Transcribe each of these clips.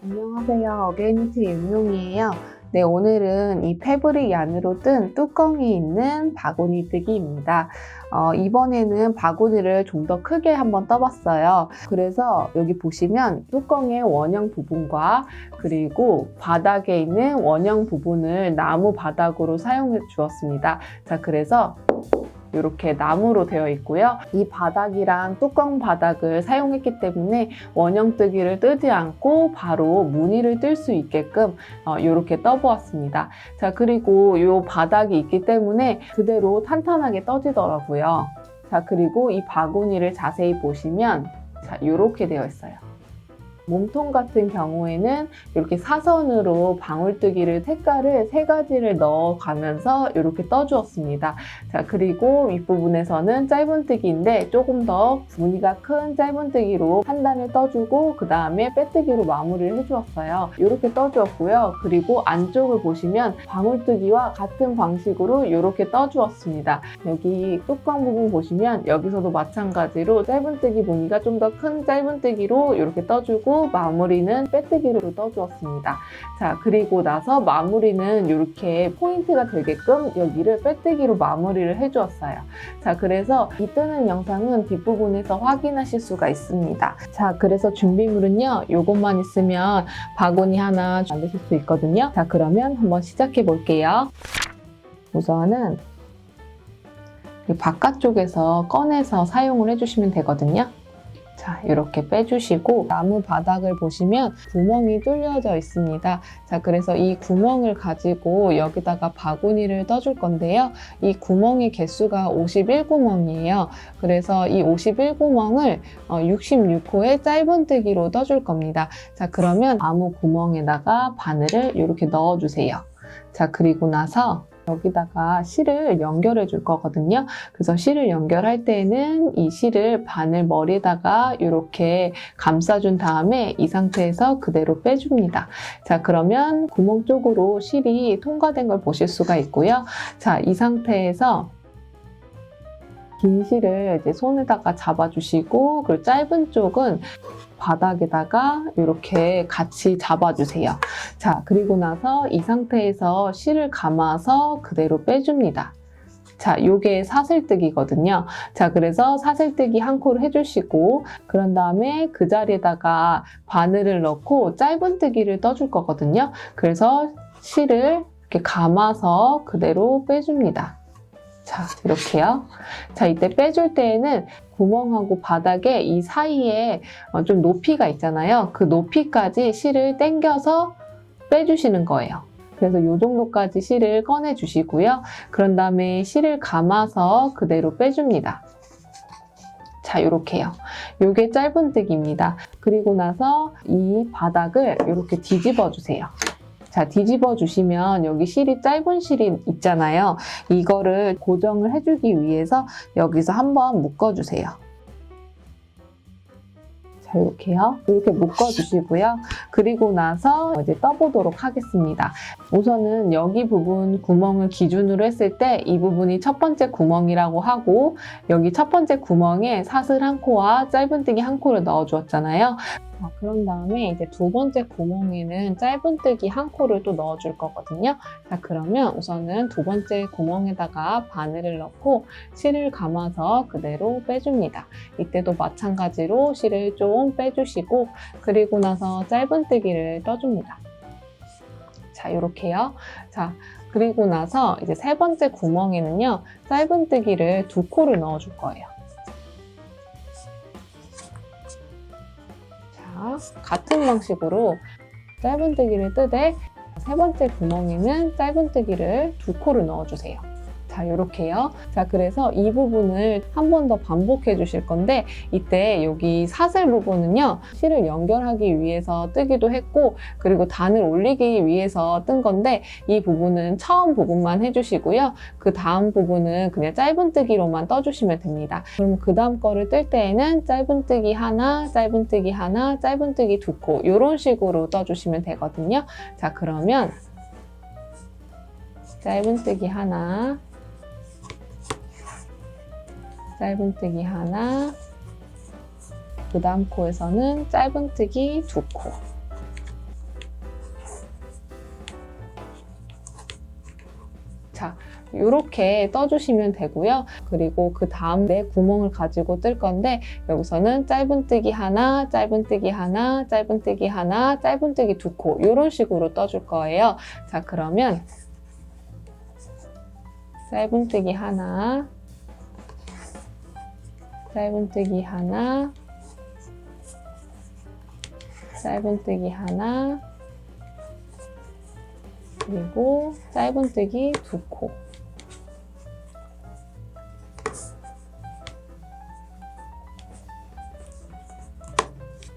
안녕하세요. 어게인니트 윤용이에요. 네, 오늘은 이 패브릭 안으로 뜬 뚜껑이 있는 바구니 뜨기입니다. 이번에는 바구니를 좀 더 크게 한번 떠봤어요. 그래서 여기 보시면 뚜껑의 원형 부분과 그리고 바닥에 있는 원형 부분을 나무 바닥으로 사용해 주었습니다. 자, 그래서 이렇게 나무로 되어 있고요. 이 바닥이랑 뚜껑 바닥을 사용했기 때문에 원형뜨기를 뜨지 않고 바로 무늬를 뜰 수 있게끔 이렇게 떠보았습니다. 자, 그리고 이 바닥이 있기 때문에 그대로 탄탄하게 떠지더라고요. 자, 그리고 이 바구니를 자세히 보시면 자, 이렇게 되어 있어요. 몸통 같은 경우에는 이렇게 사선으로 방울뜨기를 색깔을 3가지를 넣어가면서 이렇게 떠주었습니다. 자, 그리고 윗부분에서는 짧은뜨기인데 조금 더 무늬가 큰 짧은뜨기로 한 단을 떠주고 그 다음에 빼뜨기로 마무리를 해주었어요. 이렇게 떠주었고요. 그리고 안쪽을 보시면 방울뜨기와 같은 방식으로 이렇게 떠주었습니다. 여기 뚜껑 부분 보시면 여기서도 마찬가지로 짧은뜨기 무늬가 좀 더 큰 짧은뜨기로 이렇게 떠주고 마무리는 빼뜨기로 떠주었습니다. 자, 그리고 나서 마무리는 이렇게 포인트가 되게끔 여기를 빼뜨기로 마무리를 해주었어요. 자, 그래서 이 뜨는 영상은 뒷부분에서 확인하실 수가 있습니다. 자, 그래서 준비물은요, 이것만 있으면 바구니 하나 만드실 수 있거든요. 자, 그러면 한번 시작해 볼게요. 우선은 바깥쪽에서 꺼내서 사용을 해주시면 되거든요. 자, 이렇게 빼주시고 나무 바닥을 보시면 구멍이 뚫려져 있습니다. 자, 그래서 이 구멍을 가지고 여기다가 바구니를 떠줄 건데요. 이 구멍의 개수가 51구멍이에요. 그래서 이 51구멍을 66호의 짧은뜨기로 떠줄 겁니다. 자, 그러면 나무 구멍에다가 바늘을 이렇게 넣어주세요. 자, 그리고 나서 여기다가 실을 연결해 줄 거거든요. 그래서 실을 연결할 때는 이 실을 바늘 머리에다가 이렇게 감싸준 다음에 이 상태에서 그대로 빼줍니다. 자, 그러면 구멍 쪽으로 실이 통과된 걸 보실 수가 있고요. 자, 이 상태에서 긴 실을 이제 손에다가 잡아주시고 그리고 짧은 쪽은 바닥에다가 이렇게 같이 잡아주세요. 자, 그리고 나서 이 상태에서 실을 감아서 그대로 빼줍니다. 자, 요게 사슬뜨기거든요. 자, 그래서 사슬뜨기 한 코를 해주시고 그런 다음에 그 자리에다가 바늘을 넣고 짧은뜨기를 떠줄 거거든요. 그래서 실을 이렇게 감아서 그대로 빼줍니다. 자, 이렇게요. 자, 이때 빼줄 때에는 구멍하고 바닥에 이 사이에 좀 높이가 있잖아요. 그 높이까지 실을 당겨서 빼주시는 거예요. 그래서 이 정도까지 실을 꺼내 주시고요. 그런 다음에 실을 감아서 그대로 빼줍니다. 자, 이렇게요. 이게 짧은뜨기입니다. 그리고 나서 이 바닥을 이렇게 뒤집어 주세요. 자, 뒤집어 주시면 여기 실이 짧은 실이 있잖아요. 이거를 고정을 해주기 위해서 여기서 한번 묶어주세요. 자, 이렇게요. 이렇게 묶어주시고요. 그리고 나서 이제 떠보도록 하겠습니다. 우선은 여기 부분 구멍을 기준으로 했을 때 이 부분이 첫 번째 구멍이라고 하고 여기 첫 번째 구멍에 사슬 한 코와 짧은뜨기 한 코를 넣어주었잖아요. 그런 다음에 이제 두 번째 구멍에는 짧은뜨기 한 코를 또 넣어줄 거거든요. 자, 그러면 우선은 두 번째 구멍에다가 바늘을 넣고 실을 감아서 그대로 빼줍니다. 이때도 마찬가지로 실을 좀 빼주시고 그리고 나서 짧은뜨기를 떠줍니다. 자, 이렇게요. 자, 그리고 나서 이제 세 번째 구멍에는요, 짧은뜨기를 2코를 넣어줄 거예요. 같은 방식으로 짧은뜨기를 뜨되 세 번째 구멍에는 짧은뜨기를 2코를 넣어주세요. 자, 이렇게요. 자, 그래서 이 부분을 한 번 더 반복해 주실 건데 이때 여기 사슬 부분은요, 실을 연결하기 위해서 뜨기도 했고 그리고 단을 올리기 위해서 뜬 건데 이 부분은 처음 부분만 해주시고요. 그 다음 부분은 그냥 짧은뜨기로만 떠주시면 됩니다. 그럼 그 다음 거를 뜰 때에는 짧은뜨기 하나, 짧은뜨기 하나, 짧은뜨기 2코 이런 식으로 떠주시면 되거든요. 자, 그러면 짧은뜨기 하나, 짧은뜨기 하나, 그 다음 코에서는 짧은뜨기 2코 자, 이렇게 떠주시면 되고요. 그리고 그 다음 내 구멍을 가지고 뜰 건데 여기서는 짧은뜨기 하나, 짧은뜨기 하나, 짧은뜨기 하나, 짧은뜨기 2코 이런 식으로 떠줄 거예요. 자, 그러면 짧은뜨기 하나, 짧은뜨기 하나, 짧은뜨기 하나, 그리고 짧은뜨기 2코.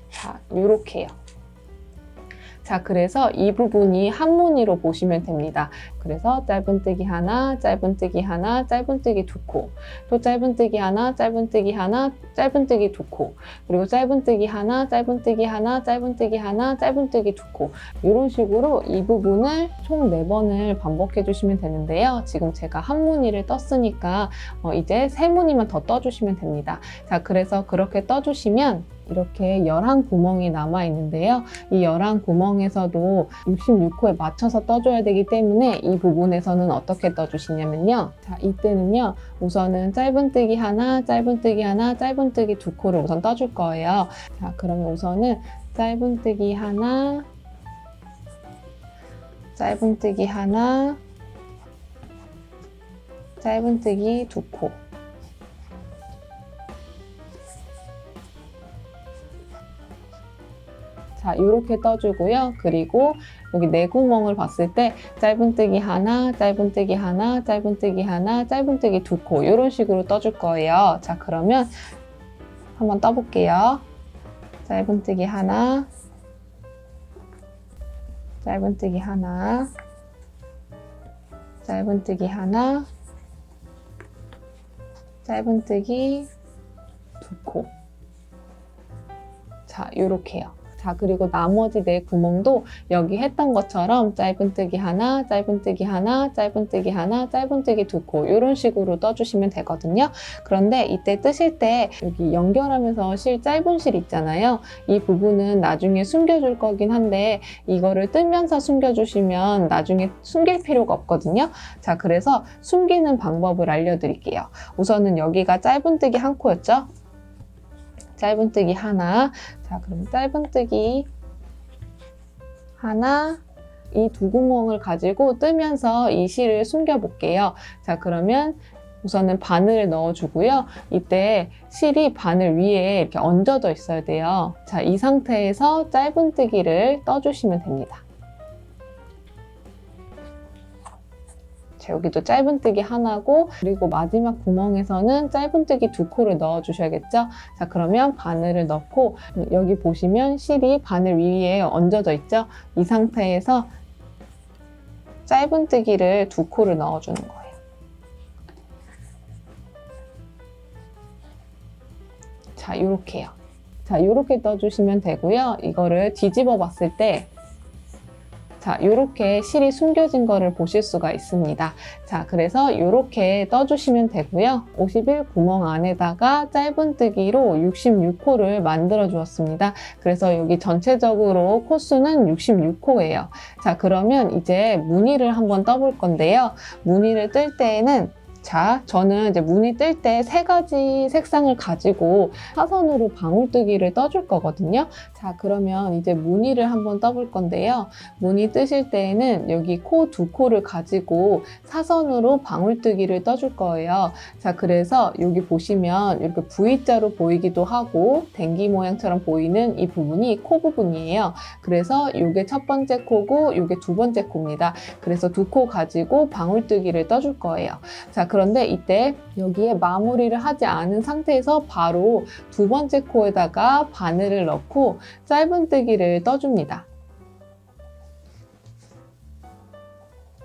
자, 요렇게요. 자, 그래서 이 부분이 한 무늬로 보시면 됩니다. 그래서 짧은뜨기 하나, 짧은뜨기 하나, 짧은뜨기 2코, 또 짧은뜨기 하나, 짧은뜨기 하나, 짧은뜨기 2코, 그리고 짧은뜨기 하나, 짧은뜨기 하나, 짧은뜨기 하나, 짧은뜨기 2코 이런 식으로 이 부분을 총 4번을 반복해 주시면 되는데요. 지금 제가 한 무늬를 떴으니까 이제 3무늬만 더 떠주시면 됩니다. 자, 그래서 그렇게 떠주시면 이렇게 11구멍이 남아 있는데요. 이 11구멍에서도 66호에 맞춰서 떠줘야 되기 때문에 이 부분에서는 어떻게 떠주시냐면요. 자, 이때는요. 우선은 짧은뜨기 하나, 짧은뜨기 하나, 짧은뜨기 2코를 우선 떠줄 거예요. 자, 그러면 우선은 짧은뜨기 하나, 짧은뜨기 하나, 짧은뜨기 2코. 자, 이렇게 떠주고요. 그리고 여기 내구멍을 봤을 때 짧은뜨기 하나, 짧은뜨기 하나, 짧은뜨기 하나, 짧은뜨기 2코 이런 식으로 떠줄 거예요. 자, 그러면 한번 떠볼게요. 짧은뜨기 하나, 짧은뜨기 하나, 짧은뜨기 하나, 짧은뜨기 2코. 자, 요렇게요. 자, 그리고 나머지 4구멍도 여기 했던 것처럼 짧은뜨기 하나, 짧은뜨기 하나, 짧은뜨기 하나, 짧은뜨기 2코 이런 식으로 떠주시면 되거든요. 그런데 이때 뜨실 때 여기 연결하면서 실 짧은 실 있잖아요. 이 부분은 나중에 숨겨줄 거긴 한데 이거를 뜨면서 숨겨주시면 나중에 숨길 필요가 없거든요. 자, 그래서 숨기는 방법을 알려드릴게요. 우선은 여기가 짧은뜨기 1코였죠? 짧은뜨기 하나. 자, 그럼 짧은뜨기 하나, 이 2구멍을 가지고 뜨면서 이 실을 숨겨 볼게요. 자, 그러면 우선은 바늘을 넣어주고요. 이때 실이 바늘 위에 이렇게 얹어져 있어야 돼요. 자, 이 상태에서 짧은뜨기를 떠주시면 됩니다. 자, 여기도 짧은뜨기 하나고 그리고 마지막 구멍에서는 짧은뜨기 2코를 넣어주셔야겠죠? 자, 그러면 바늘을 넣고 여기 보시면 실이 바늘 위에 얹어져 있죠? 이 상태에서 짧은뜨기를 2코를 넣어주는 거예요. 자, 요렇게요. 자, 요렇게 떠주시면 되고요. 이거를 뒤집어 봤을 때 자, 이렇게 실이 숨겨진 거를 보실 수가 있습니다. 자, 그래서 이렇게 떠주시면 되고요. 51구멍 안에다가 짧은뜨기로 66코를 만들어 주었습니다. 그래서 여기 전체적으로 코수는 66코예요. 자, 그러면 이제 무늬를 한번 떠볼 건데요. 무늬를 뜰 때에는 자, 저는 이제 무늬 뜰 때 3가지 색상을 가지고 사선으로 방울뜨기를 떠줄 거거든요. 자, 그러면 이제 무늬를 한번 떠볼 건데요. 무늬 뜨실 때에는 여기 코 2코를 가지고 사선으로 방울뜨기를 떠줄 거예요. 자, 그래서 여기 보시면 이렇게 V자로 보이기도 하고 댕기 모양처럼 보이는 이 부분이 코 부분이에요. 그래서 이게 첫 번째 코고 이게 두 번째 코입니다. 그래서 2코 가지고 방울뜨기를 떠줄 거예요. 자, 그런데 이때 여기에 마무리를 하지 않은 상태에서 바로 두 번째 코에다가 바늘을 넣고 짧은뜨기를 떠줍니다.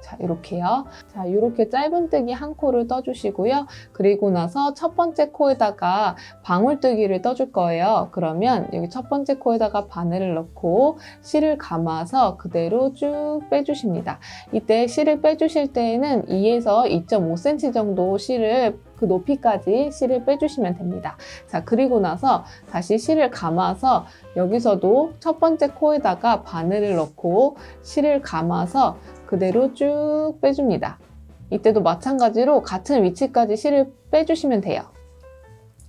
자, 이렇게요. 자, 이렇게 짧은뜨기 1코를 떠주시고요. 그리고 나서 첫 번째 코에다가 방울뜨기를 떠줄 거예요. 그러면 여기 첫 번째 코에다가 바늘을 넣고 실을 감아서 그대로 쭉 빼주십니다. 이때 실을 빼주실 때에는 2에서 2.5cm 정도 실을 그 높이까지 실을 빼주시면 됩니다. 자, 그리고 나서 다시 실을 감아서 여기서도 첫 번째 코에다가 바늘을 넣고 실을 감아서 그대로 쭉 빼줍니다. 이때도 마찬가지로 같은 위치까지 실을 빼주시면 돼요.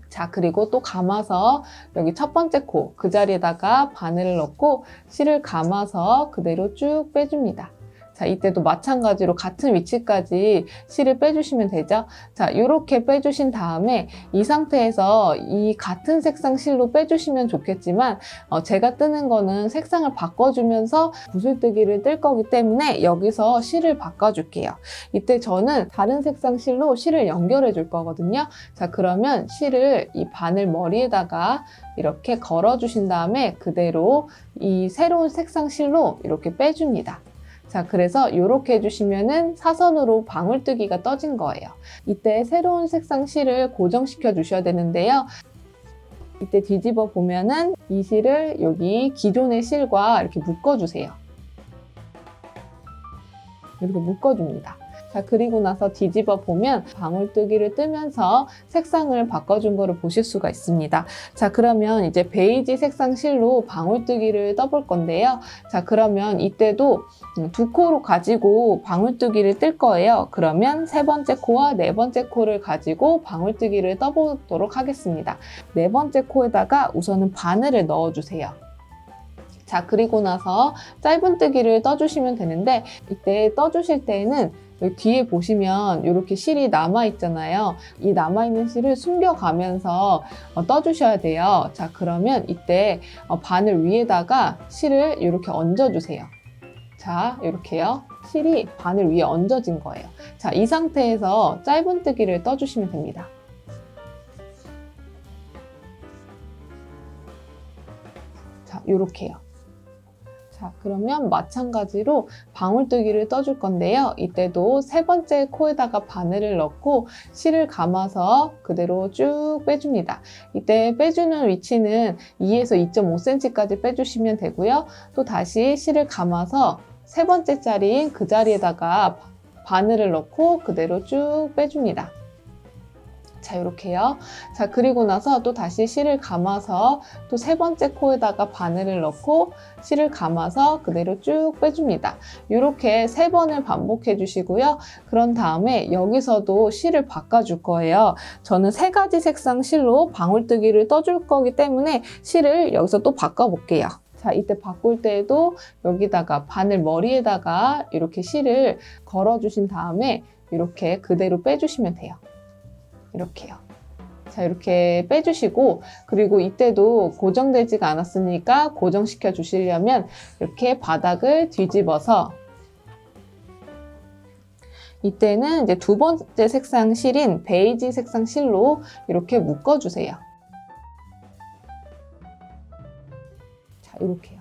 자, 그리고 또 감아서 여기 첫 번째 코 그 자리에다가 바늘을 넣고 실을 감아서 그대로 쭉 빼줍니다. 자, 이때도 마찬가지로 같은 위치까지 실을 빼주시면 되죠. 자, 이렇게 빼주신 다음에 이 상태에서 이 같은 색상 실로 빼주시면 좋겠지만 제가 뜨는 거는 색상을 바꿔주면서 구슬뜨기를 뜰 거기 때문에 여기서 실을 바꿔줄게요. 이때 저는 다른 색상 실로 실을 연결해 줄 거거든요. 자, 그러면 실을 이 바늘 머리에다가 이렇게 걸어주신 다음에 그대로 이 새로운 색상 실로 이렇게 빼줍니다. 자, 그래서 이렇게 해주시면은 사선으로 방울뜨기가 떠진 거예요. 이때 새로운 색상 실을 고정시켜 주셔야 되는데요. 이때 뒤집어 보면은 이 실을 여기 기존의 실과 이렇게 묶어주세요. 이렇게 묶어줍니다. 자, 그리고 나서 뒤집어 보면 방울뜨기를 뜨면서 색상을 바꿔준 거를 보실 수가 있습니다. 자, 그러면 이제 베이지 색상 실로 방울뜨기를 떠볼 건데요. 자, 그러면 이때도 두 코로 가지고 방울뜨기를 뜰 거예요. 그러면 세 번째 코와 네 번째 코를 가지고 방울뜨기를 떠보도록 하겠습니다. 네 번째 코에다가 우선은 바늘을 넣어주세요. 자, 그리고 나서 짧은뜨기를 떠주시면 되는데 이때 떠주실 때에는 여기 뒤에 보시면 이렇게 실이 남아있잖아요. 이 남아있는 실을 숨겨가면서 떠주셔야 돼요. 자, 그러면 이때 바늘 위에다가 실을 이렇게 얹어주세요. 자, 이렇게요. 실이 바늘 위에 얹어진 거예요. 자, 이 상태에서 짧은뜨기를 떠주시면 됩니다. 자, 이렇게요. 자, 그러면 마찬가지로 방울뜨기를 떠줄 건데요. 이때도 세 번째 코에다가 바늘을 넣고 실을 감아서 그대로 쭉 빼줍니다. 이때 빼주는 위치는 2에서 2.5cm까지 빼주시면 되고요. 또 다시 실을 감아서 세 번째 자리인 그 자리에다가 바늘을 넣고 그대로 쭉 빼줍니다. 자, 이렇게요. 자, 그리고 나서 또 다시 실을 감아서 또 세 번째 코에다가 바늘을 넣고 실을 감아서 그대로 쭉 빼줍니다. 이렇게 3번을 반복해 주시고요. 그런 다음에 여기서도 실을 바꿔줄 거예요. 저는 3가지 색상 실로 방울뜨기를 떠줄 거기 때문에 실을 여기서 또 바꿔볼게요. 자, 이때 바꿀 때에도 여기다가 바늘 머리에다가 이렇게 실을 걸어주신 다음에 이렇게 그대로 빼주시면 돼요. 이렇게요. 자, 이렇게 빼주시고 그리고 이때도 고정되지가 않았으니까 고정시켜 주시려면 이렇게 바닥을 뒤집어서 이때는 이제 두 번째 색상 실인 베이지 색상 실로 이렇게 묶어주세요. 자, 이렇게요.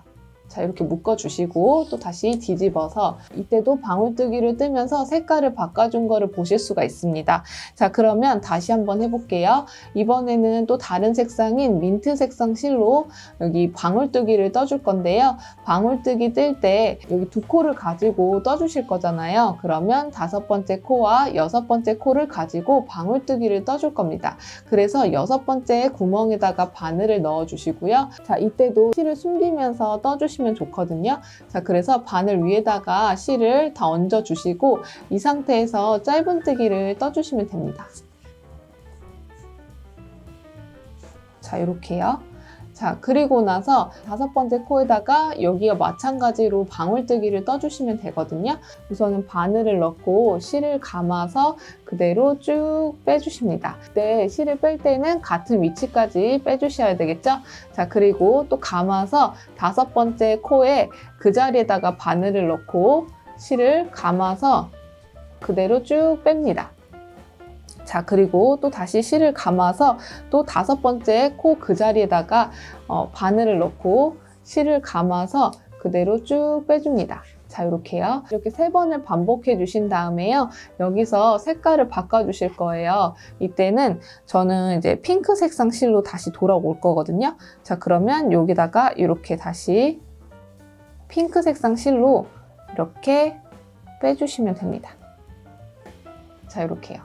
자, 이렇게 묶어주시고 또 다시 뒤집어서 이때도 방울뜨기를 뜨면서 색깔을 바꿔준 거를 보실 수가 있습니다. 자, 그러면 다시 한번 해볼게요. 이번에는 또 다른 색상인 민트 색상 실로 여기 방울뜨기를 떠줄 건데요. 방울뜨기 뜰 때 여기 두 코를 가지고 떠주실 거잖아요. 그러면 5번째 코와 6번째 코를 가지고 방울뜨기를 떠줄 겁니다. 그래서 6번째 구멍에다가 바늘을 넣어주시고요. 자, 이때도 실을 숨기면서 떠주시면 좋거든요. 자, 그래서 바늘 위에다가 실을 다 얹어 주시고 이 상태에서 짧은뜨기를 떠주시면 됩니다. 자, 이렇게요. 자, 그리고 나서 5번째 코에다가 여기와 마찬가지로 방울뜨기를 떠주시면 되거든요. 우선은 바늘을 넣고 실을 감아서 그대로 쭉 빼주십니다. 그때 실을 뺄 때는 같은 위치까지 빼주셔야 되겠죠? 자, 그리고 또 감아서 5번째 코에 그 자리에다가 바늘을 넣고 실을 감아서 그대로 쭉 뺍니다. 자, 그리고 또 다시 실을 감아서 또 5번째 코 그 자리에다가 바늘을 넣고 실을 감아서 그대로 쭉 빼줍니다. 자, 이렇게요. 이렇게 3번을 반복해 주신 다음에요. 여기서 색깔을 바꿔 주실 거예요. 이때는 저는 이제 핑크 색상 실로 다시 돌아올 거거든요. 자, 그러면 여기다가 이렇게 다시 핑크 색상 실로 이렇게 빼주시면 됩니다. 자, 이렇게요.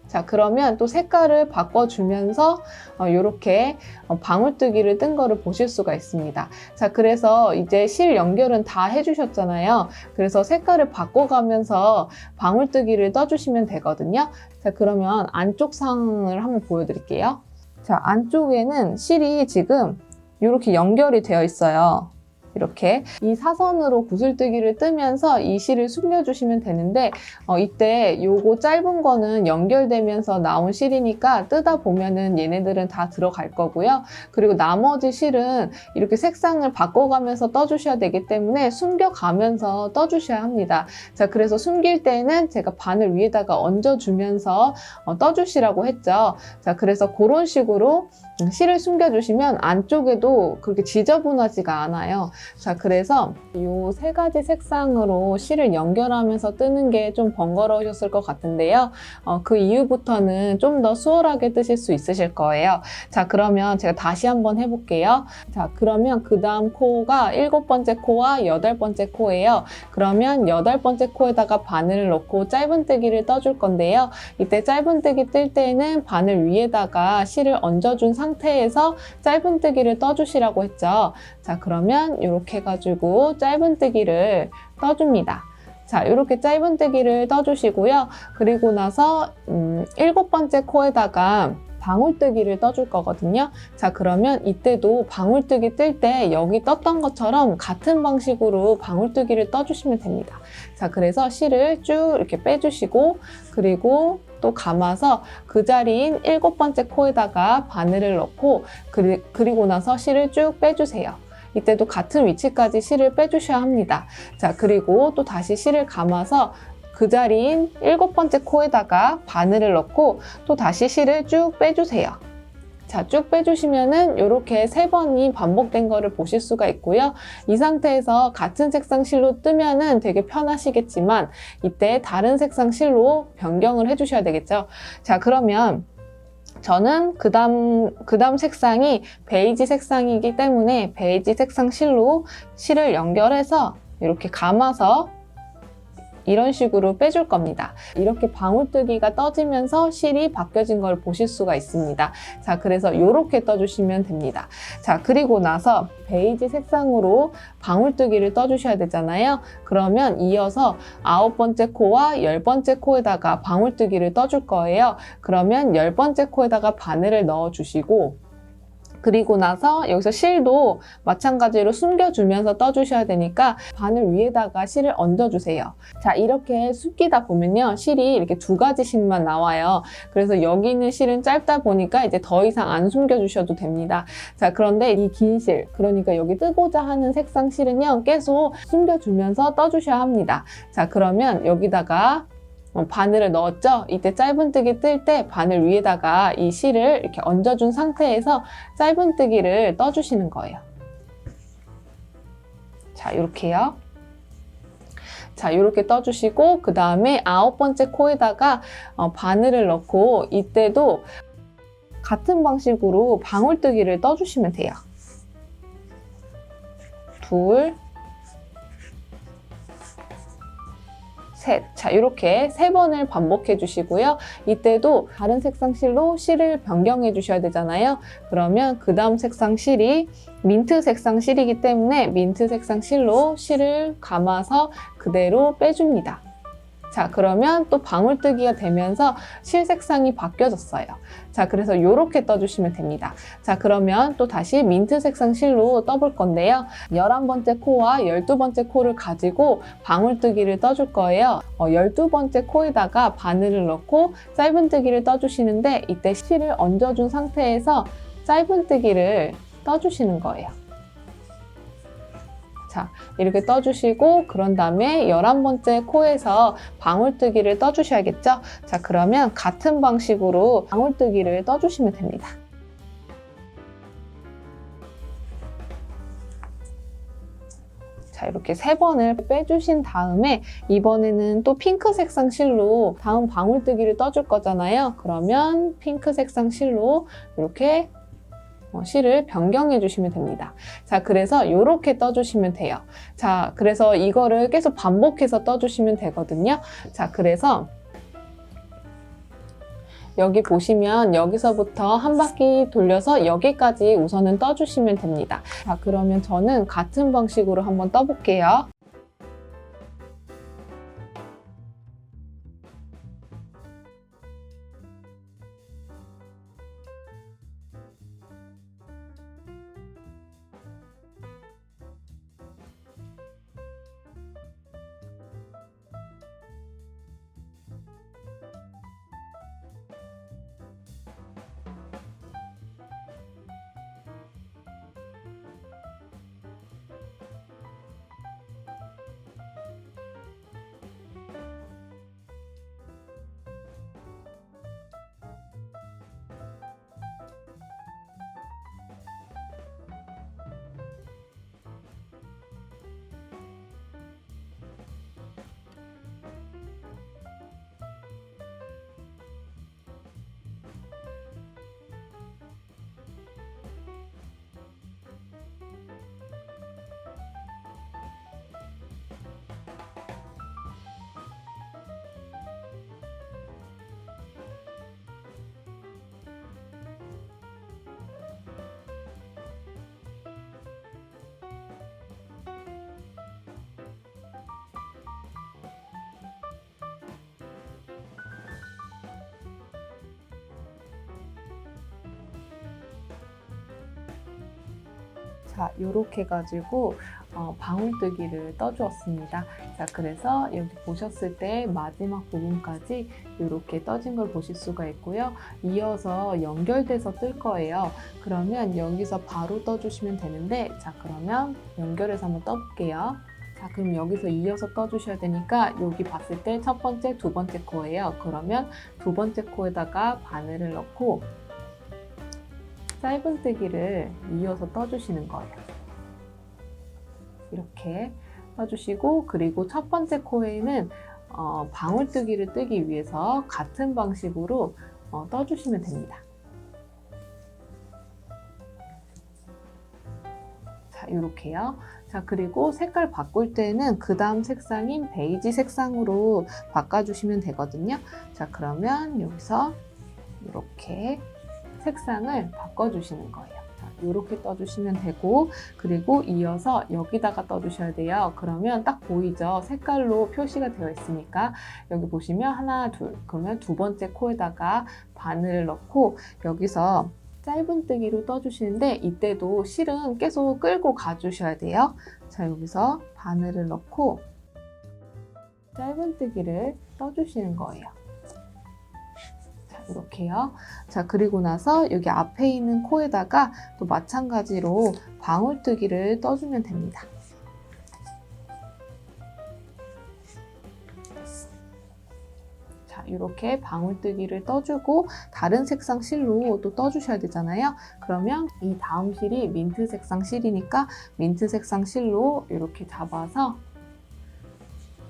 자, 그러면 또 색깔을 바꿔주면서 이렇게 방울뜨기를 뜬 거를 보실 수가 있습니다. 자, 그래서 이제 실 연결은 다 해주셨잖아요. 그래서 색깔을 바꿔가면서 방울뜨기를 떠주시면 되거든요. 자, 그러면 안쪽 상을 한번 보여드릴게요. 자, 안쪽에는 실이 지금 이렇게 연결이 되어 있어요. 이렇게 이 사선으로 구슬뜨기를 뜨면서 이 실을 숨겨주시면 되는데 이때 요거 짧은 거는 연결되면서 나온 실이니까 뜨다 보면은 얘네들은 다 들어갈 거고요. 그리고 나머지 실은 이렇게 색상을 바꿔가면서 떠주셔야 되기 때문에 숨겨가면서 떠주셔야 합니다. 자, 그래서 숨길 때는 제가 바늘 위에다가 얹어주면서 떠주시라고 했죠. 자, 그래서 그런 식으로 실을 숨겨주시면 안쪽에도 그렇게 지저분하지가 않아요. 자, 그래서 이 세 가지 색상으로 실을 연결하면서 뜨는 게 좀 번거로우셨을 것 같은데요. 그 이후부터는 좀 더 수월하게 뜨실 수 있으실 거예요. 자, 그러면 제가 다시 한번 해볼게요. 자, 그러면 그 다음 코가 7번째 코와 8번째 코예요. 그러면 8번째 코에다가 바늘을 넣고 짧은뜨기를 떠줄 건데요. 이때 짧은뜨기 뜰 때는 바늘 위에다가 실을 얹어준 상태에서 짧은뜨기를 떠주시라고 했죠. 자, 그러면 이렇게 해가지고 짧은뜨기를 떠줍니다. 자, 이렇게 짧은뜨기를 떠주시고요. 그리고 나서 7번째 코에다가 방울뜨기를 떠줄 거거든요. 자, 그러면 이때도 방울뜨기 뜰 때 여기 떴던 것처럼 같은 방식으로 방울뜨기를 떠주시면 됩니다. 자, 그래서 실을 쭉 이렇게 빼주시고 그리고 또 감아서 그 자리인 7번째 코에다가 바늘을 넣고 그리고 나서 실을 쭉 빼주세요. 이때도 같은 위치까지 실을 빼주셔야 합니다. 자, 그리고 또 다시 실을 감아서 그 자리인 7번째 코에다가 바늘을 넣고 또 다시 실을 쭉 빼주세요. 자, 쭉 빼주시면은 이렇게 3번이 반복된 거를 보실 수가 있고요. 이 상태에서 같은 색상 실로 뜨면은 되게 편하시겠지만 이때 다른 색상 실로 변경을 해주셔야 되겠죠. 자, 그러면 저는 그 다음 색상이 베이지 색상이기 때문에 베이지 색상 실로 실을 연결해서 이렇게 감아서 이런 식으로 빼줄 겁니다. 이렇게 방울뜨기가 떠지면서 실이 바뀌어진 걸 보실 수가 있습니다. 자, 그래서 이렇게 떠주시면 됩니다. 자, 그리고 나서 베이지 색상으로 방울뜨기를 떠주셔야 되잖아요. 그러면 이어서 9번째 코와 10번째 코에다가 방울뜨기를 떠줄 거예요. 그러면 10번째 코에다가 바늘을 넣어주시고 그리고 나서 여기서 실도 마찬가지로 숨겨주면서 떠주셔야 되니까 바늘 위에다가 실을 얹어주세요. 자, 이렇게 숨기다 보면요. 실이 이렇게 2가지 실만 나와요. 그래서 여기 있는 실은 짧다 보니까 이제 더 이상 안 숨겨주셔도 됩니다. 자, 그런데 이 긴 실, 그러니까 여기 뜨고자 하는 색상 실은요. 계속 숨겨주면서 떠주셔야 합니다. 자, 그러면 여기다가 바늘을 넣었죠? 이때 짧은뜨기 뜰 때 바늘 위에다가 이 실을 이렇게 얹어준 상태에서 짧은뜨기를 떠주시는 거예요. 자, 이렇게요. 자, 이렇게 떠주시고 그 다음에 9번째 코에다가 바늘을 넣고 이때도 같은 방식으로 방울뜨기를 떠주시면 돼요. 2, 셋. 자, 이렇게 3번을 반복해 주시고요. 이때도 다른 색상 실로 실을 변경해 주셔야 되잖아요. 그러면 그 다음 색상 실이 민트 색상 실이기 때문에 민트 색상 실로 실을 감아서 그대로 빼줍니다. 자, 그러면 또 방울뜨기가 되면서 실 색상이 바뀌어졌어요. 자, 그래서 이렇게 떠주시면 됩니다. 자, 그러면 또 다시 민트 색상 실로 떠볼 건데요. 11번째 코와 12번째 코를 가지고 방울뜨기를 떠줄 거예요. 12번째 코에다가 바늘을 넣고 짧은뜨기를 떠주시는데 이때 실을 얹어준 상태에서 짧은뜨기를 떠주시는 거예요. 자, 이렇게 떠주시고 그런 다음에 11번째 코에서 방울뜨기를 떠주셔야겠죠? 자, 그러면 같은 방식으로 방울뜨기를 떠주시면 됩니다. 자, 이렇게 3번을 빼주신 다음에 이번에는 또 핑크 색상 실로 다음 방울뜨기를 떠줄 거잖아요. 그러면 핑크 색상 실로 이렇게 실을 변경해 주시면 됩니다. 자, 그래서 이렇게 떠주시면 돼요. 자, 그래서 이거를 계속 반복해서 떠주시면 되거든요. 자, 그래서 여기 보시면 여기서부터 한 바퀴 돌려서 여기까지 우선은 떠주시면 됩니다. 자, 그러면 저는 같은 방식으로 한번 떠볼게요. 자, 이렇게 해가지고 방울뜨기를 떠주었습니다. 자, 그래서 여기 보셨을 때 마지막 부분까지 이렇게 떠진 걸 보실 수가 있고요. 이어서 연결돼서 뜰 거예요. 그러면 여기서 바로 떠주시면 되는데, 자, 그러면 연결해서 한번 떠볼게요. 자, 그럼 여기서 이어서 떠주셔야 되니까 여기 봤을 때 첫 번째, 두 번째 코예요. 그러면 두 번째 코에다가 바늘을 넣고 짧은뜨기를 이어서 떠주시는 거예요. 이렇게 떠주시고, 그리고 첫 번째 코에는 방울뜨기를 뜨기 위해서 같은 방식으로 떠주시면 됩니다. 자, 이렇게요. 자, 그리고 색깔 바꿀 때는 그 다음 색상인 베이지 색상으로 바꿔주시면 되거든요. 자, 그러면 여기서 이렇게 색상을 바꿔주시는 거예요. 자, 이렇게 떠주시면 되고, 그리고 이어서 여기다가 떠주셔야 돼요. 그러면 딱 보이죠? 색깔로 표시가 되어 있으니까 여기 보시면 하나, 둘, 그러면 두 번째 코에다가 바늘을 넣고 여기서 짧은뜨기로 떠주시는데, 이때도 실은 계속 끌고 가주셔야 돼요. 자, 여기서 바늘을 넣고 짧은뜨기를 떠주시는 거예요. 이렇게요. 자, 그리고 나서 여기 앞에 있는 코에다가 또 마찬가지로 방울뜨기를 떠주면 됩니다. 자, 이렇게 방울뜨기를 떠주고 다른 색상 실로 또 떠주셔야 되잖아요. 그러면 이 다음 실이 민트 색상 실이니까 민트 색상 실로 이렇게 잡아서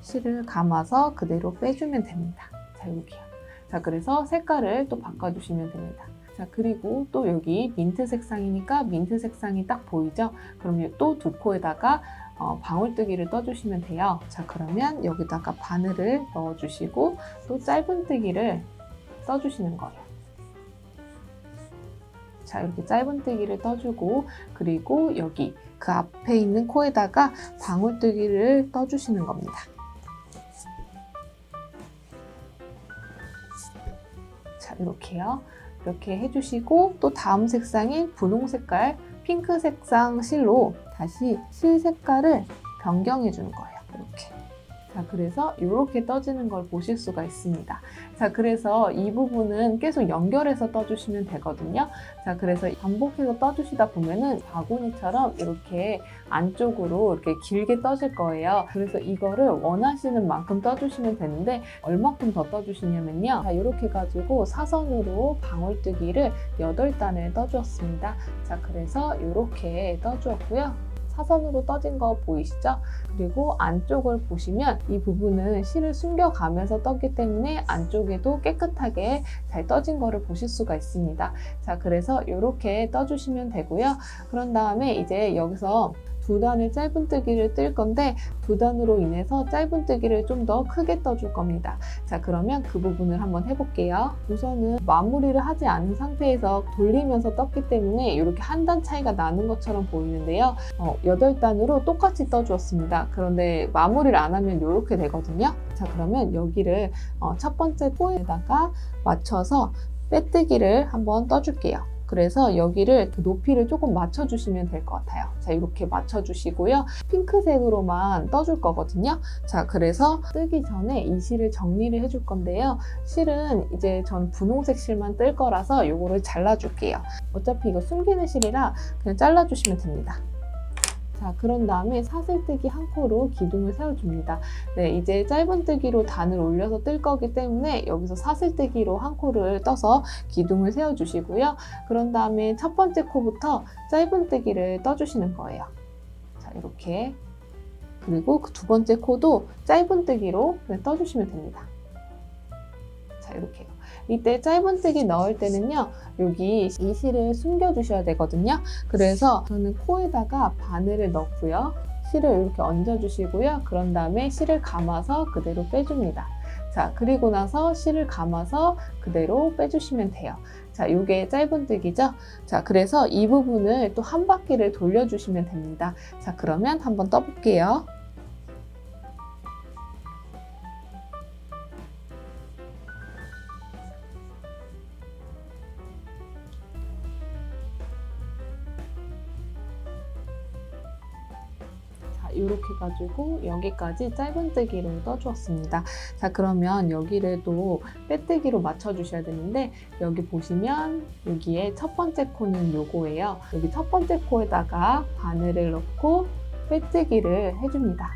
실을 감아서 그대로 빼주면 됩니다. 자, 이렇게요. 자, 그래서 색깔을 또 바꿔주시면 됩니다. 자, 그리고 또 여기 민트 색상이니까 민트 색상이 딱 보이죠? 그럼 또 두 코에다가 방울뜨기를 떠주시면 돼요. 자, 그러면 여기다가 바늘을 넣어주시고 또 짧은뜨기를 떠주시는 거예요. 자, 이렇게 짧은뜨기를 떠주고, 그리고 여기 그 앞에 있는 코에다가 방울뜨기를 떠주시는 겁니다. 자, 이렇게요. 이렇게 해주시고, 또 다음 색상인 분홍 색깔, 핑크 색상 실로 다시 실 색깔을 변경해 주는 거예요. 이렇게. 자, 그래서 이렇게 떠지는 걸 보실 수가 있습니다. 자, 그래서 이 부분은 계속 연결해서 떠주시면 되거든요. 자, 그래서 반복해서 떠주시다 보면은 바구니처럼 이렇게 안쪽으로 이렇게 길게 떠질 거예요. 그래서 이거를 원하시는 만큼 떠주시면 되는데, 얼마큼 더 떠주시냐면요. 자, 이렇게 해가지고 사선으로 방울뜨기를 8단을 떠주었습니다. 자, 그래서 이렇게 떠주었고요. 사선으로 떠진 거 보이시죠? 그리고 안쪽을 보시면 이 부분은 실을 숨겨가면서 떴기 때문에 안쪽에도 깨끗하게 잘 떠진 거를 보실 수가 있습니다. 자, 그래서 이렇게 떠주시면 되고요. 그런 다음에 이제 여기서 두 단의 짧은뜨기를 뜰 건데 두 단으로 인해서 짧은뜨기를 좀 더 크게 떠줄 겁니다. 자, 그러면 그 부분을 한번 해볼게요. 우선은 마무리를 하지 않은 상태에서 돌리면서 떴기 때문에 이렇게 한 단 차이가 나는 것처럼 보이는데요. 8단으로 똑같이 떠주었습니다. 그런데 마무리를 안 하면 이렇게 되거든요. 자, 그러면 여기를 첫 번째 코에다가 맞춰서 빼뜨기를 한번 떠줄게요. 그래서 여기를 그 높이를 조금 맞춰주시면 될 것 같아요. 자, 이렇게 맞춰주시고요. 핑크색으로만 떠줄 거거든요. 자, 그래서 뜨기 전에 이 실을 정리를 해줄 건데요. 실은 이제 전 분홍색 실만 뜰 거라서 이거를 잘라줄게요. 어차피 이거 숨기는 실이라 그냥 잘라주시면 됩니다. 자, 그런 다음에 사슬뜨기 한 코로 기둥을 세워줍니다. 네, 이제 짧은뜨기로 단을 올려서 뜰 거기 때문에 여기서 사슬뜨기로 한 코를 떠서 기둥을 세워주시고요. 그런 다음에 첫 번째 코부터 짧은뜨기를 떠주시는 거예요. 자, 이렇게. 그리고 그 두 번째 코도 짧은뜨기로 떠주시면 됩니다. 자, 이렇게요. 이때 짧은뜨기 넣을 때는요, 여기 이 실을 숨겨주셔야 되거든요. 그래서 저는 코에다가 바늘을 넣고요. 실을 이렇게 얹어주시고요. 그런 다음에 실을 감아서 그대로 빼줍니다. 자, 그리고 나서 실을 감아서 그대로 빼주시면 돼요. 자, 이게 짧은뜨기죠? 자, 그래서 이 부분을 또 한 바퀴를 돌려주시면 됩니다. 자, 그러면 한번 떠볼게요. 이렇게 가지고 여기까지 짧은뜨기로 떠주었습니다. 자, 그러면 여기를 또 빼뜨기로 맞춰주셔야 되는데 여기 보시면 여기에 첫 번째 코는 요거예요. 여기 첫 번째 코에다가 바늘을 넣고 빼뜨기를 해줍니다.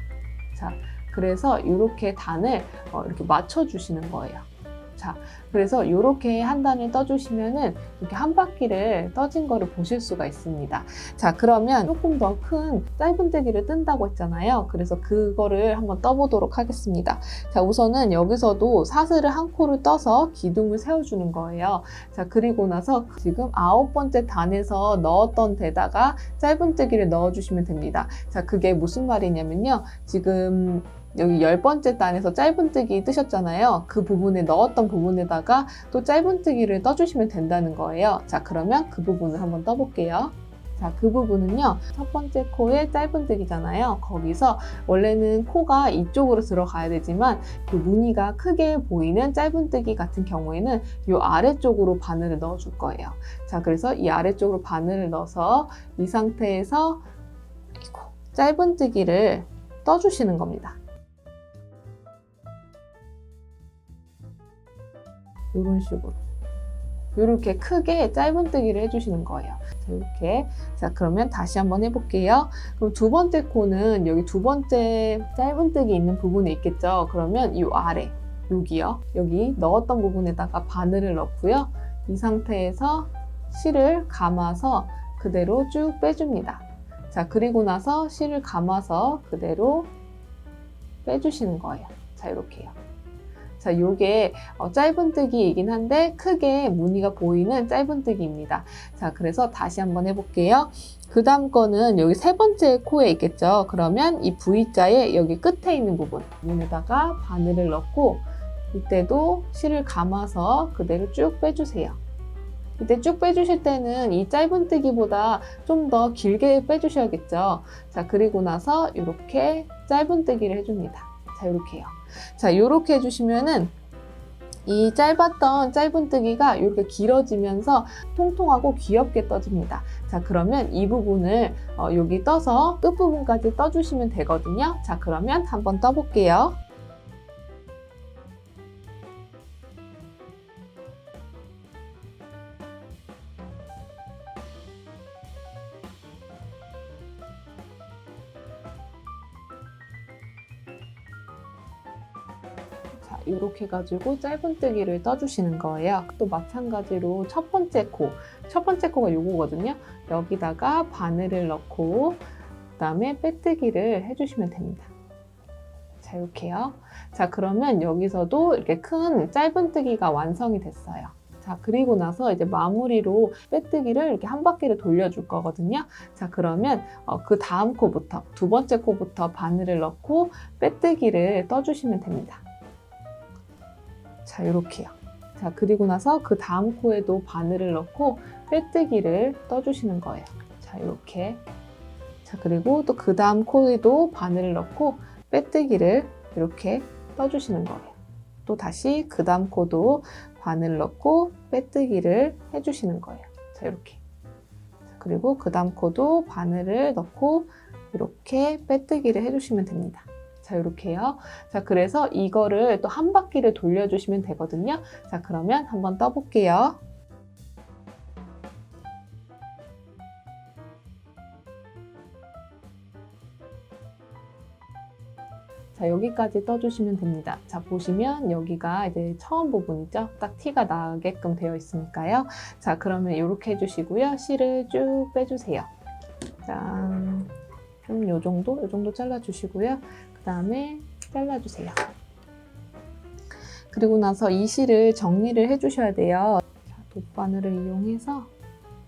자, 그래서 이렇게 단을 이렇게 맞춰주시는 거예요. 자, 그래서 이렇게 한 단을 떠주시면은 이렇게 한 바퀴를 떠진 거를 보실 수가 있습니다. 자, 그러면 조금 더 큰 짧은뜨기를 뜬다고 했잖아요. 그래서 그거를 한번 떠보도록 하겠습니다. 자, 우선은 여기서도 사슬을 한 코를 떠서 기둥을 세워주는 거예요. 자, 그리고 나서 지금 9번째 단에서 넣었던 데다가 짧은뜨기를 넣어주시면 됩니다. 자, 그게 무슨 말이냐면요. 지금 여기 10번째 단에서 짧은뜨기 뜨셨잖아요. 그 부분에 넣었던 부분에다가 또 짧은뜨기를 떠주시면 된다는 거예요. 자, 그러면 그 부분을 한번 떠볼게요. 자, 그 부분은요, 첫 번째 코에 짧은뜨기잖아요. 거기서 원래는 코가 이쪽으로 들어가야 되지만 그 무늬가 크게 보이는 짧은뜨기 같은 경우에는 이 아래쪽으로 바늘을 넣어줄 거예요. 자, 그래서 이 아래쪽으로 바늘을 넣어서 이 상태에서 짧은뜨기를 떠주시는 겁니다. 이런 식으로 이렇게 크게 짧은뜨기를 해주시는 거예요. 자, 이렇게. 자, 그러면 다시 한번 해볼게요. 그럼 두 번째 코는 여기 두 번째 짧은뜨기 있는 부분에 있겠죠. 그러면 이 아래 여기요. 여기 넣었던 부분에다가 바늘을 넣고요. 이 상태에서 실을 감아서 그대로 쭉 빼줍니다. 자, 그리고 나서 실을 감아서 그대로 빼주시는 거예요. 자, 이렇게요. 자, 요게 짧은뜨기이긴 한데 크게 무늬가 보이는 짧은뜨기입니다. 자, 그래서 다시 한번 해볼게요. 그 다음 거는 여기 세 번째 코에 있겠죠. 그러면 이 V자의 여기 끝에 있는 부분 여기다가 바늘을 넣고 이때도 실을 감아서 그대로 쭉 빼주세요. 이때 쭉 빼주실 때는 이 짧은뜨기보다 좀 더 길게 빼주셔야겠죠. 자, 그리고 나서 이렇게 짧은뜨기를 해줍니다. 자, 이렇게요. 자, 이렇게 해주시면은 이 짧았던 짧은뜨기가 이렇게 길어지면서 통통하고 귀엽게 떠집니다. 자, 그러면 이 부분을 여기 떠서 끝부분까지 떠주시면 되거든요. 자, 그러면 한번 떠볼게요. 이렇게 가지고 짧은뜨기를 떠주시는 거예요. 또 마찬가지로 첫 번째 코가 요거거든요. 여기다가 바늘을 넣고 그다음에 빼뜨기를 해주시면 됩니다. 자, 이렇게요. 자, 그러면 여기서도 이렇게 큰 짧은뜨기가 완성이 됐어요. 자, 그리고 나서 이제 마무리로 빼뜨기를 이렇게 한 바퀴를 돌려줄 거거든요. 자, 그러면 그 다음 코부터, 두 번째 코부터 바늘을 넣고 빼뜨기를 떠주시면 됩니다. 자, 이렇게요. 자, 그리고 나서 그 다음 코에도 바늘을 넣고 빼뜨기를 떠주시는 거예요. 자, 이렇게. 자, 그리고 또 그 다음 코에도 바늘을 넣고 빼뜨기를 이렇게 떠주시는 거예요. 또 다시 그 다음 코도 바늘 넣고 빼뜨기를 해주시는 거예요. 자, 이렇게. 그리고 그 다음 코도 바늘을 넣고 이렇게 빼뜨기를 해주시면 됩니다. 자, 이렇게요. 자, 그래서 이거를 또 한 바퀴를 돌려주시면 되거든요. 자, 그러면 한번 떠볼게요. 자, 여기까지 떠주시면 됩니다. 자, 보시면 여기가 이제 처음 부분이죠. 딱 티가 나게끔 되어 있으니까요. 자, 그러면 이렇게 해주시고요. 실을 쭉 빼주세요. 짠. 좀 요 정도 잘라주시고요. 그 다음에 잘라주세요. 그리고 나서 이 실을 정리를 해주셔야 돼요. 자, 돗바늘을 이용해서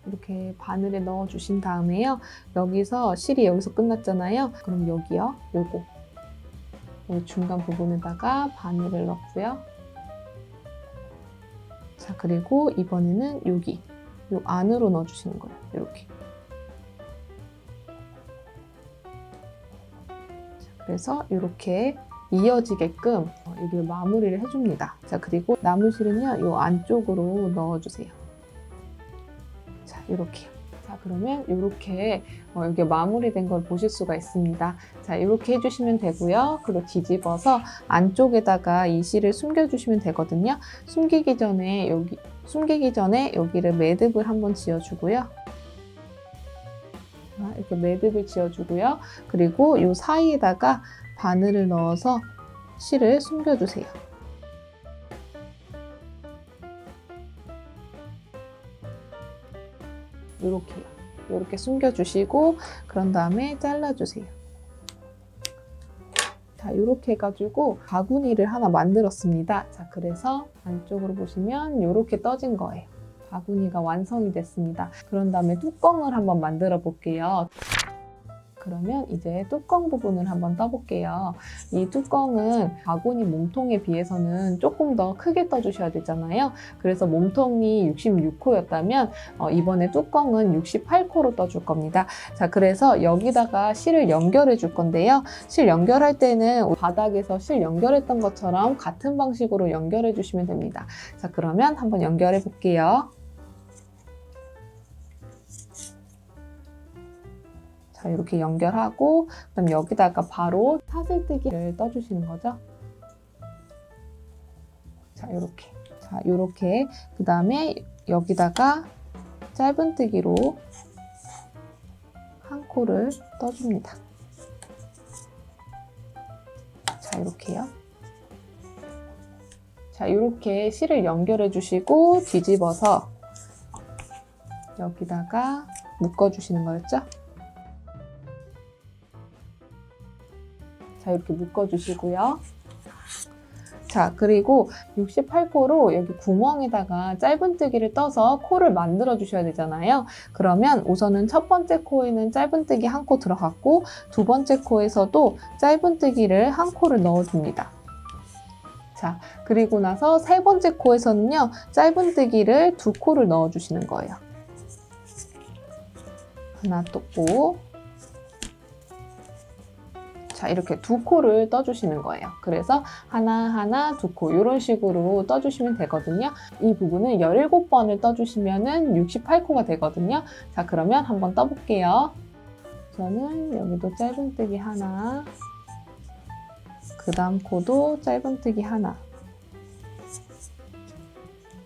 이렇게 바늘에 넣어주신 다음에요. 여기서 실이 여기서 끝났잖아요. 그럼 여기요. 요거. 여기 중간 부분에다가 바늘을 넣고요. 자, 그리고 이번에는 여기 요 안으로 넣어주시는 거예요. 이렇게. 자, 그래서 이렇게 이어지게끔 여기를 마무리를 해줍니다. 자, 그리고 나무실은요, 요 안쪽으로 넣어주세요. 자, 이렇게요. 자, 그러면 이렇게 여기 마무리된 걸 보실 수가 있습니다. 자, 이렇게 해주시면 되고요. 그리고 뒤집어서 안쪽에다가 이 실을 숨겨주시면 되거든요. 숨기기 전에 여기를 매듭을 한번 지어주고요. 자, 이렇게 매듭을 지어주고요. 그리고 이 사이에다가 바늘을 넣어서 실을 숨겨주세요. 이렇게요. 이렇게 숨겨주시고 그런 다음에 잘라주세요. 자, 이렇게 해가지고 바구니를 하나 만들었습니다. 자, 그래서 안쪽으로 보시면 이렇게 떠진 거예요. 바구니가 완성이 됐습니다. 그런 다음에 뚜껑을 한번 만들어 볼게요. 그러면 이제 뚜껑 부분을 한번 떠볼게요. 이 뚜껑은 바구니 몸통에 비해서는 조금 더 크게 떠주셔야 되잖아요. 그래서 몸통이 66호였다면 이번에 뚜껑은 68호로 떠줄 겁니다. 자, 그래서 여기다가 실을 연결해 줄 건데요. 실 연결할 때는 바닥에서 실 연결했던 것처럼 같은 방식으로 연결해 주시면 됩니다. 자, 그러면 한번 연결해 볼게요. 자, 이렇게 연결하고 그다음 여기다가 바로 사슬뜨기를 떠주시는 거죠. 자, 이렇게. 자, 이렇게. 그 다음에 여기다가 짧은뜨기로 한 코를 떠줍니다. 자, 이렇게요. 자, 이렇게 실을 연결해 주시고 뒤집어서 여기다가 묶어주시는 거였죠. 자, 이렇게 묶어주시고요. 자, 그리고 68코로 여기 구멍에다가 짧은뜨기를 떠서 코를 만들어 주셔야 되잖아요. 그러면 우선은 첫 번째 코에는 짧은뜨기 한 코 들어갔고 두 번째 코에서도 짧은뜨기를 한 코를 넣어줍니다. 자, 그리고 나서 세 번째 코에서는요, 짧은뜨기를 두 코를 넣어주시는 거예요. 하나 떴고, 자, 이렇게 두 코를 떠주시는 거예요. 그래서 하나, 두 코 이런 식으로 떠주시면 되거든요. 이 부분은 17번을 떠주시면 68코가 되거든요. 자, 그러면 한번 떠볼게요. 저는 여기도 짧은뜨기 하나, 그 다음 코도 짧은뜨기 하나,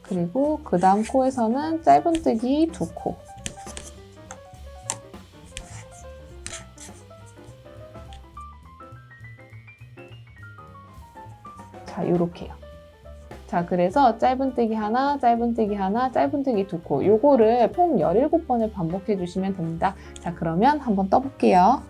그리고 그 다음 코에서는 짧은뜨기 두 코, 자, 요렇게요. 자, 그래서 짧은뜨기 하나, 짧은뜨기 하나, 짧은뜨기 두 코 요거를 총 17번을 반복해 주시면 됩니다. 자, 그러면 한번 떠볼게요.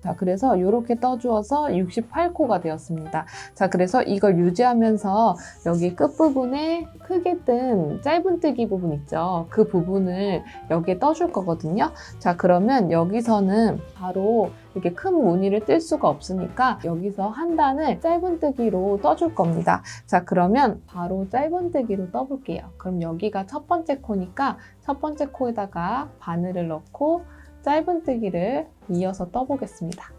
자, 그래서 이렇게 떠주어서 68코가 되었습니다. 자, 그래서 이걸 유지하면서 여기 끝부분에 크게 뜬 짧은뜨기 부분 있죠? 그 부분을 여기에 떠줄 거거든요. 자, 그러면 여기서는 바로 이렇게 큰 무늬를 뜰 수가 없으니까 여기서 한 단을 짧은뜨기로 떠줄 겁니다. 자, 그러면 바로 짧은뜨기로 떠볼게요. 그럼 여기가 첫 번째 코니까 첫 번째 코에다가 바늘을 넣고 짧은뜨기를 이어서 떠보겠습니다.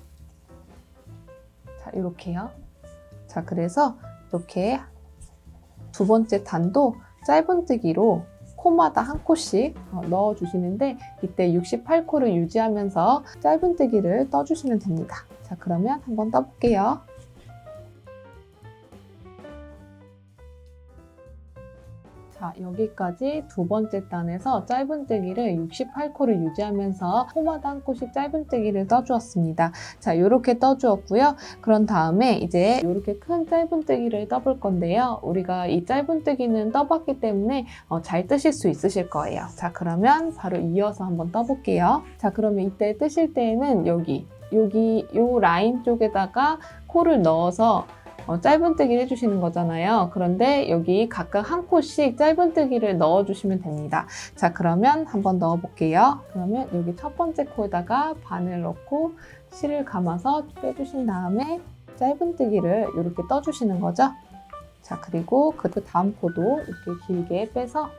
자, 이렇게요. 자, 그래서 이렇게 두 번째 단도 짧은뜨기로 코마다 한 코씩 넣어주시는데 이때 68코를 유지하면서 짧은뜨기를 떠주시면 됩니다. 자, 그러면 한번 떠볼게요. 자, 여기까지 두 번째 단에서 짧은뜨기를 68코를 유지하면서 코마다 한 코씩 짧은뜨기를 떠주었습니다. 자, 이렇게 떠주었고요. 그런 다음에 이제 이렇게 큰 짧은뜨기를 떠볼 건데요. 우리가 이 짧은뜨기는 떠봤기 때문에 잘 뜨실 수 있으실 거예요. 자, 그러면 바로 이어서 한번 떠볼게요. 자, 그러면 이때 뜨실 때에는 여기 요 라인 쪽에다가 코를 넣어서 짧은뜨기를 해주시는 거잖아요. 그런데 여기 각각 한 코씩 짧은뜨기를 넣어주시면 됩니다. 자, 그러면 한번 넣어볼게요. 그러면 여기 첫 번째 코에다가 바늘 넣고 실을 감아서 빼주신 다음에 짧은뜨기를 이렇게 떠주시는 거죠. 자, 그리고 그 다음 코도 이렇게 길게 빼서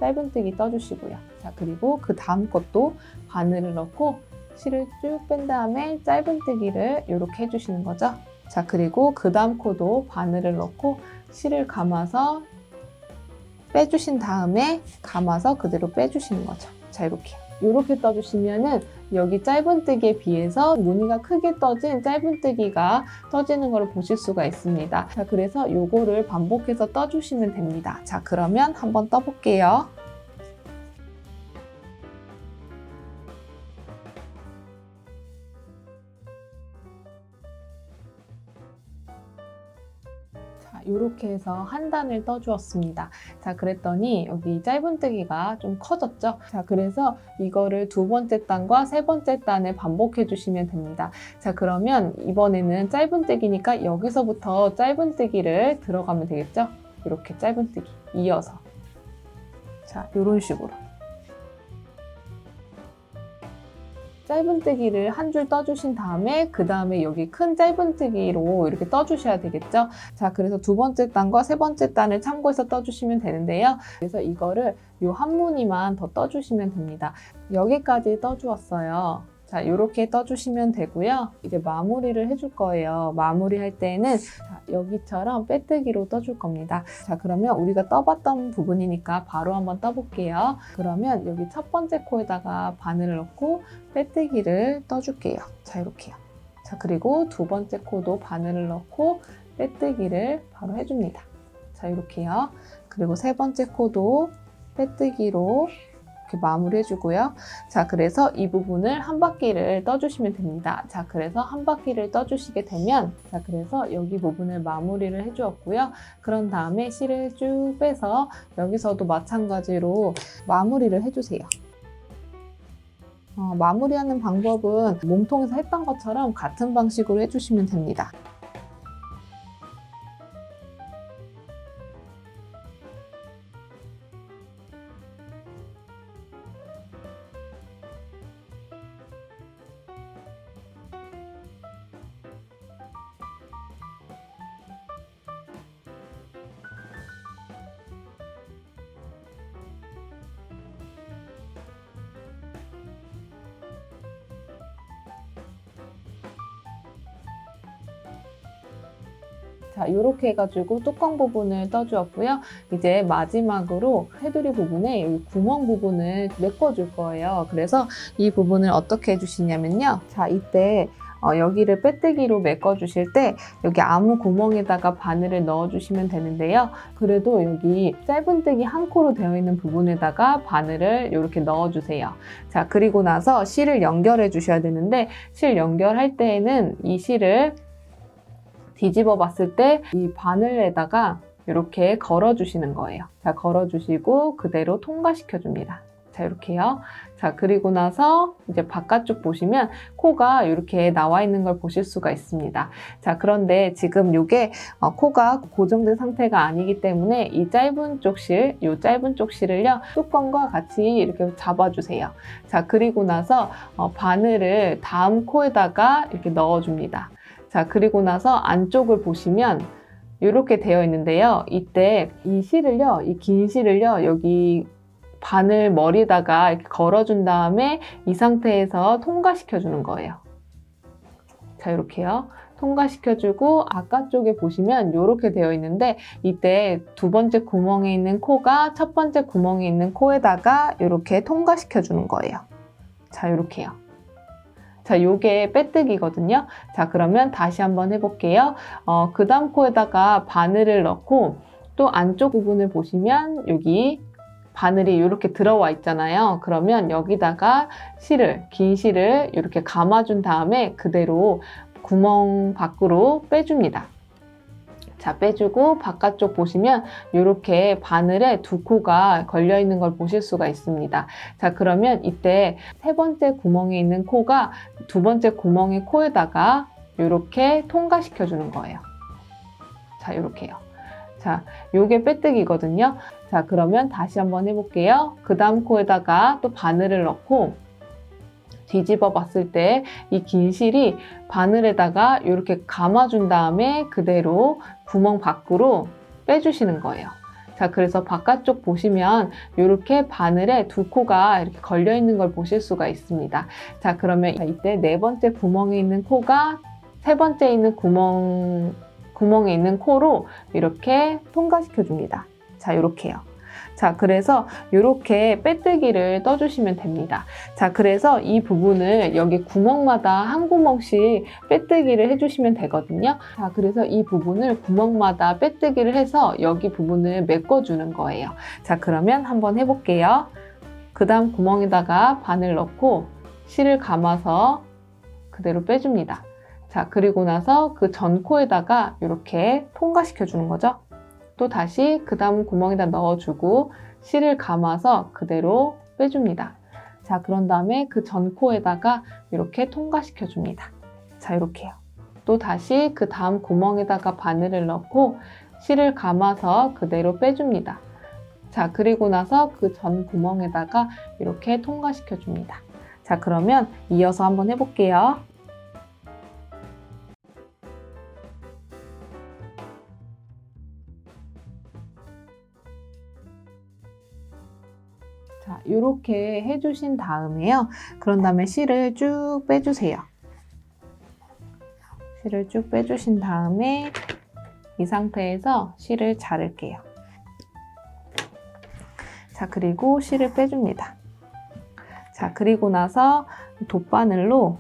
짧은뜨기 떠주시고요. 자, 그리고 그 다음 것도 바늘을 넣고 실을 쭉 뺀 다음에 짧은뜨기를 이렇게 해주시는 거죠. 자, 그리고 그 다음 코도 바늘을 넣고 실을 감아서 빼주신 다음에 감아서 그대로 빼주시는 거죠. 자, 이렇게 떠주시면은 여기 짧은뜨기에 비해서 무늬가 크게 떠진 짧은뜨기가 떠지는 걸 보실 수가 있습니다. 자, 그래서 요거를 반복해서 떠주시면 됩니다. 자, 그러면 한번 떠볼게요. 이렇게 해서 한 단을 떠주었습니다. 자, 그랬더니 여기 짧은뜨기가 좀 커졌죠? 자, 그래서 이거를 두 번째 단과 세 번째 단을 반복해 주시면 됩니다. 자, 그러면 이번에는 짧은뜨기니까 여기서부터 짧은뜨기를 들어가면 되겠죠? 이렇게 짧은뜨기 이어서. 자, 이런 식으로. 짧은뜨기를 한 줄 떠주신 다음에 그 다음에 여기 큰 짧은뜨기로 이렇게 떠주셔야 되겠죠. 자, 그래서 두 번째 단과 세 번째 단을 참고해서 떠주시면 되는데요. 그래서 이거를 요 한 무늬만 더 떠주시면 됩니다. 여기까지 떠주었어요. 자, 이렇게 떠주시면 되고요. 이제 마무리를 해줄 거예요. 마무리할 때는 자, 여기처럼 빼뜨기로 떠줄 겁니다. 자, 그러면 우리가 떠봤던 부분이니까 바로 한번 떠볼게요. 그러면 여기 첫 번째 코에다가 바늘을 넣고 빼뜨기를 떠줄게요. 자, 이렇게요. 자, 그리고 두 번째 코도 바늘을 넣고 빼뜨기를 바로 해줍니다. 자, 이렇게요. 그리고 세 번째 코도 빼뜨기로 이렇게 마무리해주고요. 자, 그래서 이 부분을 한 바퀴를 떠주시면 됩니다. 자, 그래서 한 바퀴를 떠주시게 되면 자, 그래서 여기 부분을 마무리를 해주었고요. 그런 다음에 실을 쭉 빼서 여기서도 마찬가지로 마무리를 해주세요. 마무리하는 방법은 몸통에서 했던 것처럼 같은 방식으로 해주시면 됩니다. 자, 이렇게 해가지고 뚜껑 부분을 떠주었고요. 이제 마지막으로 테두리 부분에 여기 구멍 부분을 메꿔줄 거예요. 그래서 이 부분을 어떻게 해주시냐면요. 자, 이때 여기를 빼뜨기로 메꿔주실 때 여기 아무 구멍에다가 바늘을 넣어주시면 되는데요. 그래도 여기 짧은뜨기 한 코로 되어 있는 부분에다가 바늘을 이렇게 넣어주세요. 자, 그리고 나서 실을 연결해 주셔야 되는데 실 연결할 때에는 이 실을 뒤집어 봤을 때 이 바늘에다가 이렇게 걸어 주시는 거예요. 자, 걸어 주시고 그대로 통과시켜 줍니다. 자, 이렇게요. 자, 그리고 나서 이제 바깥쪽 보시면 코가 이렇게 나와 있는 걸 보실 수가 있습니다. 자, 그런데 지금 이게 코가 고정된 상태가 아니기 때문에 이 짧은 쪽 실을요, 뚜껑과 같이 이렇게 잡아주세요. 자, 그리고 나서 바늘을 다음 코에다가 이렇게 넣어줍니다. 자, 그리고 나서 안쪽을 보시면 이렇게 되어 있는데요. 이때 이 긴 실을요, 여기 바늘 머리에다가 이렇게 걸어준 다음에 이 상태에서 통과시켜 주는 거예요. 자, 이렇게요. 통과시켜주고 아까 쪽에 보시면 이렇게 되어 있는데 이때 두 번째 구멍에 있는 코가 첫 번째 구멍에 있는 코에다가 이렇게 통과시켜 주는 거예요. 자, 이렇게요. 자, 요게 빼뜨기거든요. 자, 그러면 다시 한번 해볼게요. 그 다음 코에다가 바늘을 넣고 또 안쪽 부분을 보시면 여기 바늘이 이렇게 들어와 있잖아요. 그러면 여기다가 긴 실을 이렇게 감아준 다음에 그대로 구멍 밖으로 빼줍니다. 자, 빼주고 바깥쪽 보시면 이렇게 바늘에 두 코가 걸려 있는 걸 보실 수가 있습니다. 자, 그러면 이때 세 번째 구멍에 있는 코가 두 번째 구멍의 코에다가 이렇게 통과시켜 주는 거예요. 자, 이렇게요. 자, 요게 빼뜨기거든요. 자, 그러면 다시 한번 해볼게요. 그 다음 코에다가 또 바늘을 넣고 뒤집어 봤을 때 이 긴 실이 바늘에다가 이렇게 감아준 다음에 그대로 구멍 밖으로 빼주시는 거예요. 자, 그래서 바깥쪽 보시면 이렇게 바늘에 두 코가 이렇게 걸려 있는 걸 보실 수가 있습니다. 자, 그러면 이때 네 번째 구멍에 있는 코가 세 번째 있는 구멍에 있는 코로 이렇게 통과시켜 줍니다. 자, 이렇게요. 자, 그래서 이렇게 빼뜨기를 떠주시면 됩니다. 자, 그래서 이 부분을 여기 구멍마다 한 구멍씩 빼뜨기를 해주시면 되거든요. 자, 그래서 이 부분을 구멍마다 빼뜨기를 해서 여기 부분을 메꿔주는 거예요. 자, 그러면 한번 해볼게요. 그 다음 구멍에다가 바늘 넣고 실을 감아서 그대로 빼줍니다. 자, 그리고 나서 그 전 코에다가 이렇게 통과시켜 주는 거죠. 또 다시 그 다음 구멍에다 넣어주고 실을 감아서 그대로 빼줍니다. 자, 그런 다음에 그 전 코에다가 이렇게 통과시켜 줍니다. 자, 이렇게요. 또 다시 그 다음 구멍에다가 바늘을 넣고 실을 감아서 그대로 빼줍니다. 자, 그리고 나서 그 전 구멍에다가 이렇게 통과시켜 줍니다. 자, 그러면 이어서 한번 해볼게요. 자, 이렇게 해주신 다음에요. 그런 다음에 실을 쭉 빼주세요. 실을 쭉 빼주신 다음에 이 상태에서 실을 자를게요. 자, 그리고 실을 빼줍니다. 자, 그리고 나서 돗바늘로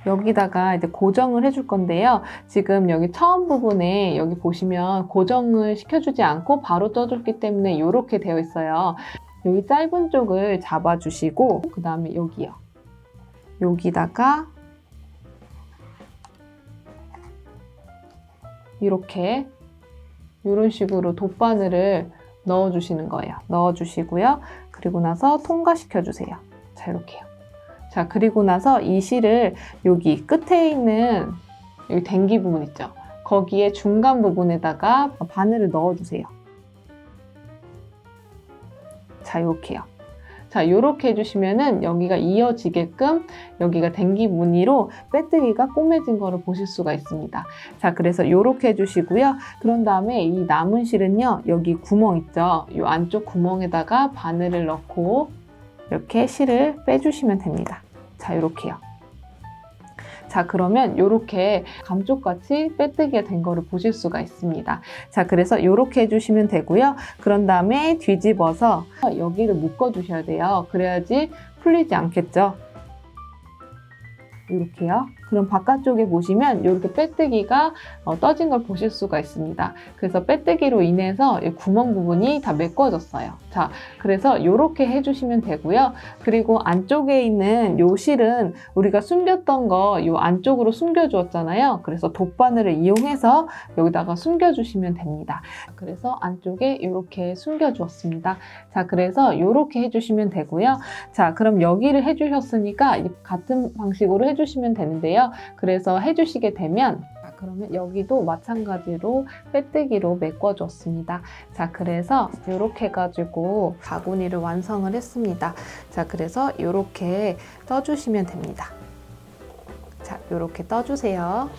여기다가 이제 고정을 해줄 건데요. 지금 여기 처음 부분에 여기 보시면 고정을 시켜주지 않고 바로 떠줬기 때문에 이렇게 되어 있어요. 여기 짧은 쪽을 잡아주시고 그 다음에 여기요. 여기다가 이렇게 이런 식으로 돗바늘을 넣어주시는 거예요. 넣어주시고요. 그리고 나서 통과시켜 주세요. 자, 이렇게요. 자, 그리고 나서 이 실을 여기 끝에 있는 여기 댕기 부분 있죠? 거기에 중간 부분에다가 바늘을 넣어주세요. 자, 이렇게요. 자, 이렇게 해주시면은 여기가 이어지게끔 여기가 댕기 무늬로 빼뜨기가 꼬매진 거를 보실 수가 있습니다. 자, 그래서 이렇게 해주시고요. 그런 다음에 이 남은 실은요, 여기 구멍 있죠? 이 안쪽 구멍에다가 바늘을 넣고 이렇게 실을 빼주시면 됩니다. 자, 이렇게요. 자, 그러면 이렇게 감쪽같이 빼뜨기가 된 거를 보실 수가 있습니다. 자, 그래서 이렇게 해주시면 되고요. 그런 다음에 뒤집어서 여기를 묶어주셔야 돼요. 그래야지 풀리지 않겠죠. 이렇게요. 그럼 바깥쪽에 보시면 이렇게 빼뜨기가 떠진 걸 보실 수가 있습니다. 그래서 빼뜨기로 인해서 이 구멍 부분이 다 메꿔졌어요. 자, 그래서 이렇게 해주시면 되고요. 그리고 안쪽에 있는 요 실은 우리가 숨겼던 거 요 안쪽으로 숨겨주었잖아요. 그래서 돗바늘을 이용해서 여기다가 숨겨주시면 됩니다. 그래서 안쪽에 이렇게 숨겨주었습니다. 자, 그래서 이렇게 해주시면 되고요. 자, 그럼 여기를 해주셨으니까 같은 방식으로 해주시면 되는데요. 그래서 해주시게 되면 그러면 여기도 마찬가지로 빼뜨기로 메꿔줬습니다. 자, 그래서 이렇게 해가지고 바구니를 완성을 했습니다. 자, 그래서 이렇게 떠주시면 됩니다. 자, 이렇게 떠주세요.